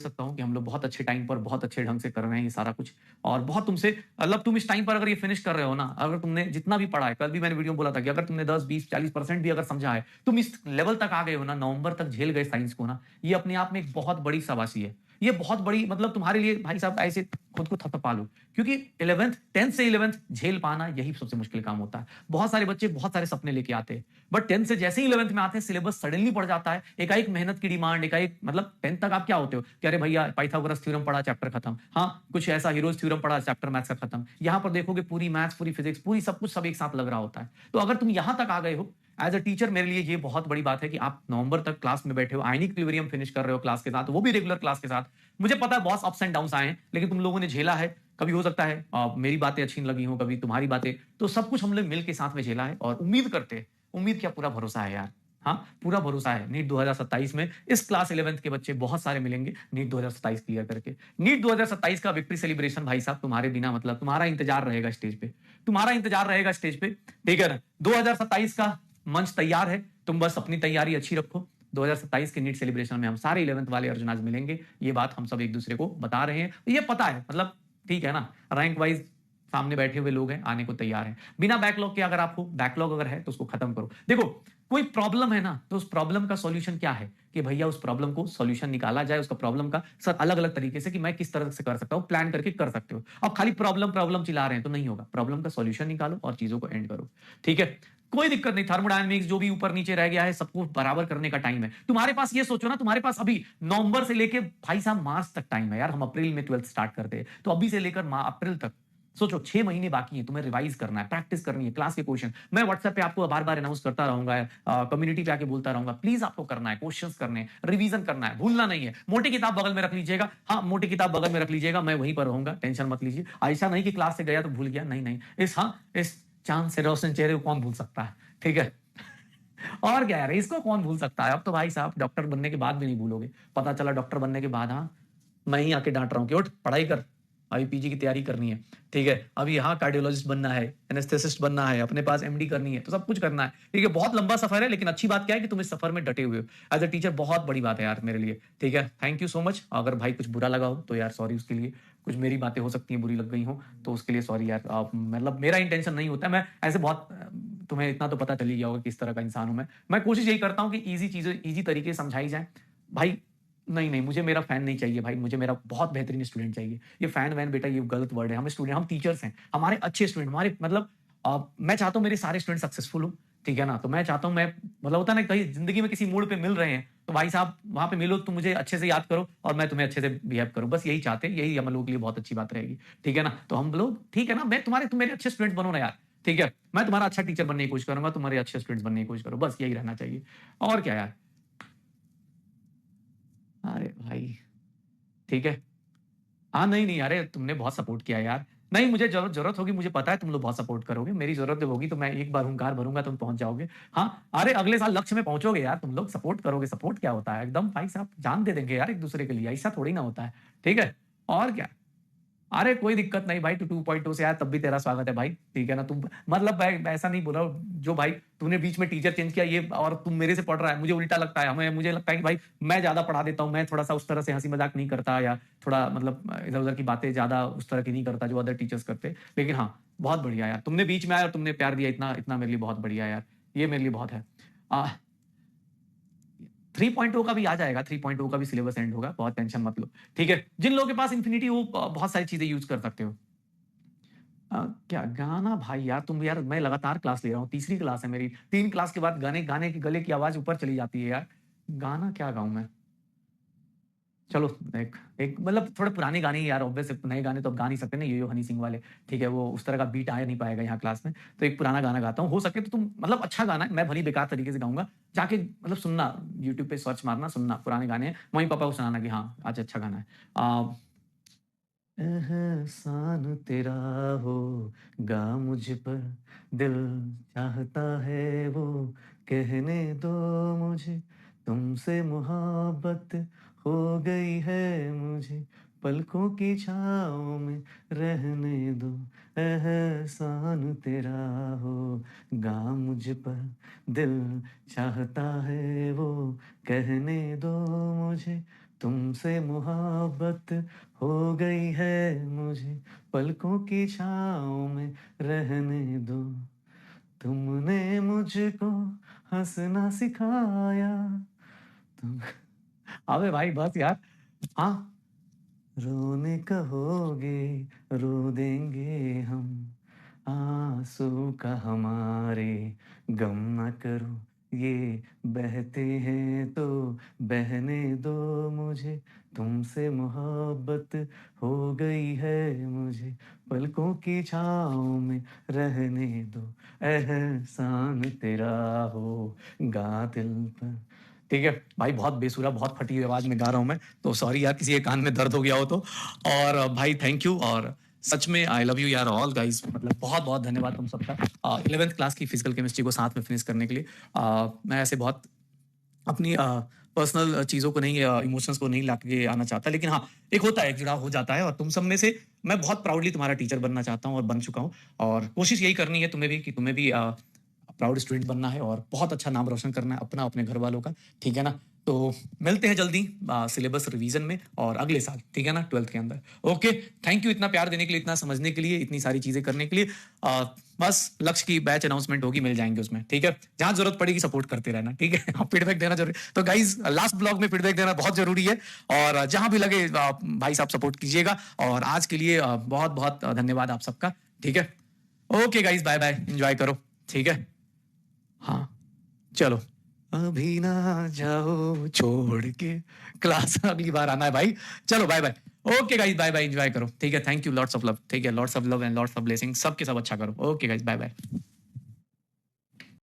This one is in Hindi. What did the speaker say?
सकता हूँ कि हम लोग बहुत अच्छे टाइम पर बहुत अच्छे ढंग से कर रहे हैं ये सारा कुछ और बहुत तुमसे मतलब तुम इस टाइम पर अगर ये फिनिश कर रहे हो ना, अगर तुमने जितना भी पढ़ा है, कल भी मैंने वीडियो में बोला था कि अगर तुमने 10, 20, 40% भी अगर समझा है, तुम इस लेवल तक आ गए हो ना, नवंबर तक झेल गए साइंस को ना, ये अपने आप में एक बहुत बड़ी शाबाशी है। ये बहुत बड़ी मतलब तुम्हारे लिए भाई साहब ऐसे खुद को थपथपा लो क्योंकि 11th 10th से 11th झेल पाना यही सबसे मुश्किल काम होता है। बहुत सारे बच्चे बहुत सारे सपने लेके आते हैं, बट 10th से जैसे ही 11th में आते हैं सिलेबस सडनली बढ़ जाता है, एकाएक मेहनत की डिमांड, एकाएक मतलब 10th तक आप क्या होते हो कि अरे भैया पाइथागोरस थ्योरम पढ़ा चैप्टर खत्म, हाँ कुछ ऐसा हीरोज थ्योरम पढ़ा चैप्टर मैथ्स का खत्म। यहाँ पर देखोगे पूरी मैथ्स पूरी फिजिक्स पूरी सब कुछ सब एक साथ लग रहा होता है। तो अगर तुम यहाँ तक आ गए हो एज अ टीचर, मेरे लिए ये बहुत बड़ी बात है कि आप नवंबर तक क्लास में बैठे हो, आयनिक इक्विलिब्रियम फिनिश कर रहे हो क्लास के साथ, वो भी रेगुलर क्लास के साथ। मुझे पता है बहुत अप्स एंड डाउन्स आए हैं, लेकिन तुम लोगों ने झेला है। कभी हो सकता है मेरी बातें अच्छी लगी हो, कभी तुम्हारी बातें, तो सब कुछ हम लोग मिल के साथ में झेला है और उम्मीद करते हैं, उम्मीद क्या पूरा भरोसा है यार। हाँ, पूरा भरोसा है नीट 2027 में इस क्लास 11th के बच्चे बहुत सारे मिलेंगे नीट 2027 क्लियर करके। नीट 2027 का विक्ट्री सेलिब्रेशन भाई साहब तुम्हारे बिना मतलब तुम्हारा इंतजार रहेगा स्टेज पे, तुम्हारा इंतजार रहेगा स्टेज पे, ठीक है ना। 2027 का मंच तैयार है, तुम बस अपनी तैयारी अच्छी रखो। 2027 के नीट सेलिब्रेशन में हम सारे 11th वाले अर्जुन आज मिलेंगे, ये बात हम सब एक दूसरे को बता रहे हैं, ये पता है मतलब, ठीक है ना। रैंक वाइज सामने बैठे हुए लोग हैं, आने को तैयार हैं। बिना बैकलॉग के अगर आपको बैकलॉग अगर है तो उसको खत्म करो। देखो कोई प्रॉब्लम है ना, तो उस प्रॉब्लम का सॉल्यूशन क्या है कि भैया उस प्रॉब्लम को सॉल्यूशन निकाला जाए, उसका प्रॉब्लम का सर अलग अलग तरीके से कि मैं किस तरह से कर सकता हूं, प्लान करके कर सकते हो। अब खाली प्रॉब्लम प्रॉब्लम चिल्ला रहे हैं तो नहीं होगा, प्रॉब्लम का सॉल्यूशन निकालो और चीजों को एंड करो, ठीक है। कोई दिक्कत नहीं, थर्मोडायनेमिक्स जो भी ऊपर नीचे रह गया है सबको बराबर करने का टाइम है तुम्हारे पास। ये सोचो ना, तुम्हारे पास अभी नवंबर से लेके भाई साहब मार्च तक टाइम है यार। हम अप्रैल में 12th स्टार्ट करते हैं, तो अभी से लेकर अप्रैल तक सोचो 6 महीने बाकी है, तुम्हें रिवाइज करना है, प्रैक्टिस करनी है, क्लास के क्वेश्चन मैं व्हाट्सएप पे आपको बार बार अनाउंस करता रहूंगा, कम्युनिटी पे आके बोलता रहूंगा, प्लीज आपको करना है, क्वेश्चंस करने, रिवीजन करना है, भूलना नहीं है। मोटी किताब बगल में रख लीजिएगा, हाँ मोटी किताब बगल में रख लीजिएगा, मैं वहीं पर रहूंगा, टेंशन मत लीजिए। ऐसा नहीं कि क्लास से गया तो भूल गया, नहीं नहीं। इस चांद से रोशन चेहरे को कौन भूल सकता है, ठीक है। और क्या यार, इसको कौन भूल सकता है। अब तो भाई साहब डॉक्टर बनने के बाद भी नहीं भूलोगे, पता चला डॉक्टर बनने के बाद हाँ मैं ही आके डांट रहा हूँ कि उठ पढ़ाई कर, अभी पीजी की तैयारी करनी है, ठीक है। अभी यहाँ कार्डियोलॉजिस्ट बनना है, एनेस्थेसिस्ट बनना है, अपने पास एमडी करनी है, तो सब कुछ करना है, ठीक है। बहुत लंबा सफर है, लेकिन अच्छी बात क्या है कि तुम इस सफर में डटे हुए हो एज अ टीचर, बहुत बड़ी बात है यार मेरे लिए, ठीक है। Thank you so much. अगर भाई कुछ बुरा लगा हो तो यार सॉरी उसके लिए, कुछ मेरी बातें हो सकती हैं बुरी लग गई हो तो उसके लिए सॉरी यार। मतलब मेरा इंटेंशन नहीं होता, मैं ऐसे बहुत तुम्हें इतना तो पता चल ही गया होगा किस तरह का इंसान हूं मैं कोशिश यही करता हूँ कि इजी चीजें इजी तरीके से समझाई जाए भाई। नहीं नहीं, मुझे मेरा फैन नहीं चाहिए भाई, मुझे मेरा बहुत बेहतरीन स्टूडेंट चाहिए। ये फैन वैन बेटा ये गलत वर्ड है, हम स्टूडेंट, हम टीचर्स हैं, हमारे अच्छे स्टूडेंट, हमारे मतलब मैं चाहता हूँ मेरे सारे स्टूडेंट सक्सेसफुल हो, ठीक है ना। तो मैं चाहता हूँ मैं मतलब होता ना कहीं जिंदगी में किसी मोड़ पे मिल रहे हैं तो भाई साहब वहां पे मिलो तो मुझे अच्छे से याद करो और मैं तुम्हें अच्छे से बिहेव करूँ, बस यही चाहते हैं, यही हम लोगों के लिए बहुत अच्छी बात रहेगी, ठीक है ना। तो हम लोग ठीक है ना, मैं तुम्हारे तुम मेरे अच्छे स्टूडेंट बनो ना यार, ठीक है। मैं तुम्हारा अच्छा टीचर बनने की कोशिश करूंगा, तुम्हारे अच्छे स्टूडेंट्स बनने की कोशिश करो, बस यही रहना चाहिए। और क्या यार, अरे भाई ठीक है। हाँ नहीं नहीं, अरे तुमने बहुत सपोर्ट किया यार। नहीं मुझे जरूरत जरूरत होगी, मुझे पता है तुम लोग बहुत सपोर्ट करोगे, मेरी जरूरत होगी तो मैं एक बार हुंकार भरूंगा, तुम पहुंच जाओगे। हाँ अरे अगले साल लक्ष्य में पहुंचोगे यार, तुम लोग सपोर्ट करोगे, सपोर्ट क्या होता है एकदम भाई साहब जान दे देंगे यार एक दूसरे के लिए, ऐसा थोड़ी ना होता है, ठीक है। और क्या, अरे कोई दिक्कत नहीं भाई, तू 2.2 से आया तब भी तेरा स्वागत है भाई, ठीक है ना। तुम मतलब मैं ऐसा नहीं बोला, जो भाई तूने बीच में टीचर चेंज किया ये और तुम मेरे से पढ़ रहा है, मुझे उल्टा लगता है, हमें मुझे लगता है कि भाई मैं ज्यादा पढ़ा देता हूँ, मैं थोड़ा सा उस तरह से हंसी मजाक नहीं करता या थोड़ा मतलब इधर उधर की बातें ज्यादा उस तरह की नहीं करता जो अदर टीचर्स करते। लेकिन हाँ बहुत बढ़िया यार, तुमने बीच में आया और तुमने प्यार दिया, इतना इतना मेरे लिए बहुत बढ़िया यार, ये मेरे लिए बहुत है। 3.0 का भी आ जाएगा, 3.0 का भी सिलेबस एंड होगा, बहुत टेंशन मत लो, ठीक है। जिन लोगों के पास इन्फिनिटी वो बहुत सारी चीजें यूज कर सकते हो। क्या गाना भाई यार, तुम यार मैं लगातार क्लास ले रहा हूँ, तीसरी क्लास है मेरी, 3 क्लास के बाद गाने गाने की गले की आवाज ऊपर चली जाती है यार। गाना क्या गाऊं मैं, चलो एक एक मतलब थोड़े पुराने गाने ही यार, ऑब्वियस नए गाने तो अब गा नहीं सकते ना, ये हनी सिंह वाले, ठीक है। वो उस तरह का बीट आ नहीं पाएगा यहाँ क्लास में, तो एक पुराना गाना गाता हूँ, हो सके तो तुम मतलब अच्छा गाना है, मैं भली बेकार तरीके से गाऊंगा, जाके मतलब सुनना, यूट्यूब पे सर्च मारना, सुनना पुराने गाने हैं, मम्मी पापा को सुनाना कि हाँ आज अच्छा गाना है। एहसान तेरा होगा मुझ पर, दिल चाहता है वो कहने दो मुझे, तुमसे मोहब्बत हो गई है मुझे, पलकों की छाँव में रहने दो, एहसान तेरा होगा मुझ पर, दिल चाहता है वो कहने दो मुझे, तुमसे मोहब्बत हो गई है मुझे, पलकों की छाँव में रहने दो। तुमने मुझको हँसना सिखाया। तुम अबे भाई बस यार। हाँ, रोने कहोगे, रो देंगे हम, आँसू का हमारे गम न करो, ये बहते हैं तो बहने दो मुझे, तुमसे मोहब्बत हो गई है मुझे, पलकों की छाँव में रहने दो, एहसान तेरा होगा दिल पर। ठीक है भाई, बहुत बेसुरा, बहुत फटी हुई आवाज में गा रहा हूँ मैं, तो सॉरी यार किसी के कान में दर्द हो गया हो तो। और भाई थैंक यू, और सच में आई लव यू यार ऑल गाइस, मतलब बहुत बहुत धन्यवाद तुम सबका 11th क्लास की फिजिकल केमिस्ट्री को साथ में फिनिश करने के लिए। मैं ऐसे बहुत अपनी पर्सनल चीज़ों को नहीं, इमोशंस को नहीं लाके आना चाहता, लेकिन हाँ एक होता है, एक जुड़ाव हो जाता है, और तुम सब में से मैं बहुत प्राउडली तुम्हारा टीचर बनना चाहता हूँ और बन चुका हूँ, और कोशिश यही करनी है तुम्हें भी कि तुम्हें भी प्राउड स्टूडेंट बनना है और बहुत अच्छा नाम रोशन करना है अपना, अपने घर वालों का, ठीक है ना। तो मिलते हैं जल्दी सिलेबस रिवीजन में और अगले साल, ठीक है ना, 12th के अंदर। ओके, थैंक यू इतना प्यार देने के लिए, इतना समझने के लिए, इतनी सारी चीजें करने के लिए। बस लक्ष्य की बैच अनाउंसमेंट होगी, मिल जाएंगे उसमें, ठीक है। जहां जरूरत पड़ेगी सपोर्ट करते रहना, ठीक है। फीडबैक देना जरूरी, तो गाइज लास्ट ब्लॉग में फीडबैक देना बहुत जरूरी है, और जहां भी लगे भाई साहब सपोर्ट कीजिएगा। और आज के लिए बहुत बहुत धन्यवाद आप सबका, ठीक है। Okay guys, bye bye, enjoy करो, ठीक है। हाँ, चलो, अभी ना जाओ छोड़ के क्लास, अगली बार आना है भाई। चलो bye bye. Okay guys, bye bye, enjoy करो, ठीक है। Thank you, lots of love, ठीक है, lots of love and lots of blessing, सबके सब अच्छा करो। Okay guys, bye bye.